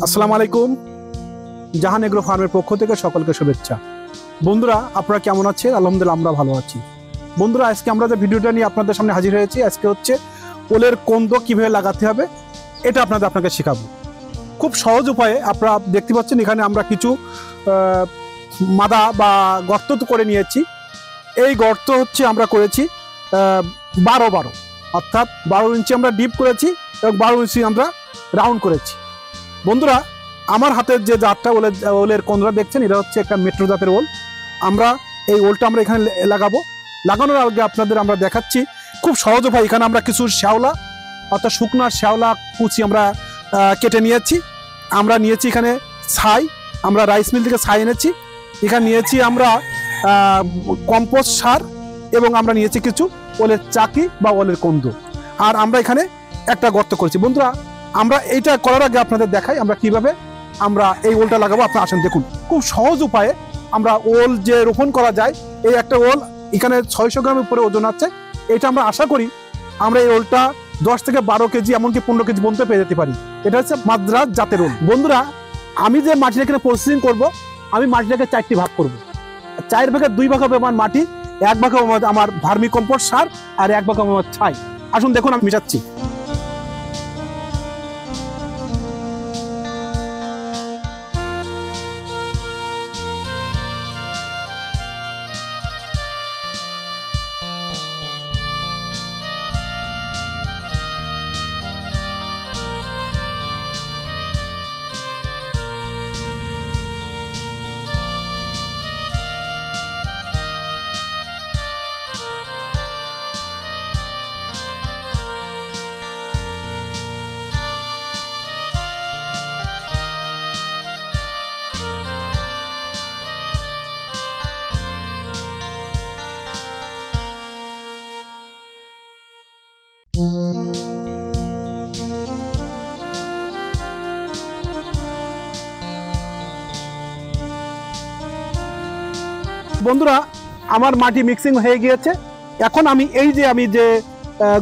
আসসালামু আলাইকুম। জাহান এগ্রো ফার্মের পক্ষ থেকে সকলকে শুভেচ্ছা। বন্ধুরা, আপনারা কেমন আছেন? আলহামদুলিল্লাহ আমরা ভালো আছি। বন্ধুরা, আজকে আমরা যে ভিডিওটা নিয়ে আপনাদের সামনে হাজির হয়েছি, আজকে হচ্ছে ওলের কন্দ কীভাবে লাগাতে হবে এটা আপনাকে শেখাবো খুব সহজ উপায়ে। আপনারা দেখতে পাচ্ছেন এখানে আমরা কিছু মাদা বা গর্ত করে নিয়েছি। এই গর্ত হচ্ছে আমরা করেছি 12 অর্থাৎ 12 ইঞ্চি আমরা ডিপ করেছি এবং 12 ইঞ্চি আমরা রাউন্ড করেছি। বন্ধুরা, আমার হাতের যে জাতটা ওলের কন্দরা দেখছেন, এটা হচ্ছে একটা মেট্রো জাতের ওল। আমরা এই ওলটা আমরা এখানে লাগাবো। লাগানোর আগে আপনাদের আমরা দেখাচ্ছি খুব সহজ উপায়। এখানে আমরা কিছু শ্যাওলা অর্থাৎ শুকনো শ্যাওলা কুচি আমরা কেটে নিয়েছি। আমরা নিয়েছি এখানে ছাই, আমরা রাইস মিল থেকে ছাই এনেছি। এখানে নিয়েছি আমরা কম্পোস্ট সার এবং আমরা নিয়েছি কিছু ওলের চাকি বা ওলের কন্দ। আর আমরা এখানে একটা গর্ত করেছি। বন্ধুরা, আমরা এইটা করার আগে আপনাদের দেখাই আমরা কিভাবে আমরা এই ওলটা লাগাবো। আপনারা আসেন দেখুন, খুব সহজ উপায়ে আমরা ওল যে রোপণ করা যায়। এই একটা ওল এখানে 600 গ্রামের উপরে ওজন আছে। এটা আমরা আশা করি আমরা এই ওলটা 10 থেকে 12 কেজি এমনকি 15 কেজি পর্যন্ত পেয়ে যেতে পারি। এটা হচ্ছে মাদ্রাজ জাতের ওল। বন্ধুরা, আমি যে মাটিটা এখানে প্রসেসিং করবো, আমি মাটিটাকে 4টি ভাগ করবো। 4 ভাগের 2 ভাগ হবে আমার মাটি, 1 ভাগ হবে আমার ভার্মি কম্পোস্ট সার, আর 1 ভাগ হবে আমার ছাই। আসুন দেখুন আমি মিশাচ্ছি। বন্ধুরা, আমার মাটি মিক্সিং হয়ে গিয়েছে। এখন আমি এই যে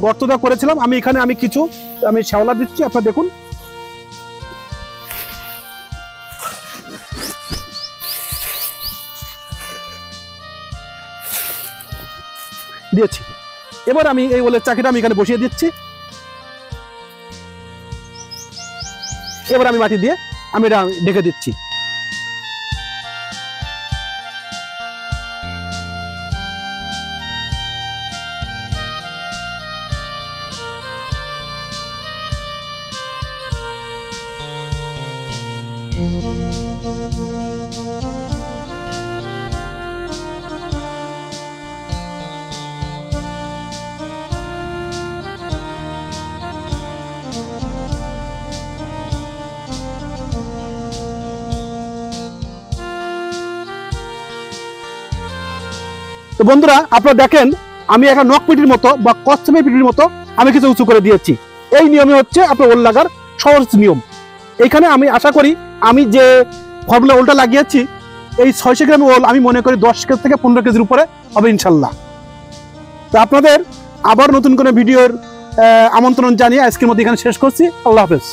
গর্তটা করেছিলাম, আমি এখানে কিছু শ্যাওলা দিচ্ছি। আপনারা দেখুন, দিয়েছি। এবার আমি এই ওলের চাকিটা আমি এখানে বসিয়ে দিচ্ছি। এবার আমি মাটি দিয়ে আমি এটা ঢেকে দিচ্ছি। তো বন্ধুরা, আপনারা দেখেন আমি একটা নখ পিটির মতো বা কচ্ছপের পিটির মতো আমি কিছু উঁচু করে দিয়েছি। এই নিয়মে হচ্ছে আপনার ওল লাগার সহজ নিয়ম। এখানে আমি আশা করি আমি যে ফর্মুলা ওলটা লাগিয়েছি, এই 600 গ্রাম ওল আমি মনে করি 10 কেজি থেকে 15 কেজির উপরে হবে ইনশাল্লাহ। তো আপনাদের আবার নতুন কোনো ভিডিওর আমন্ত্রণ জানিয়ে আজকের মধ্যে এখানে শেষ করছি। আল্লাহ হাফেজ।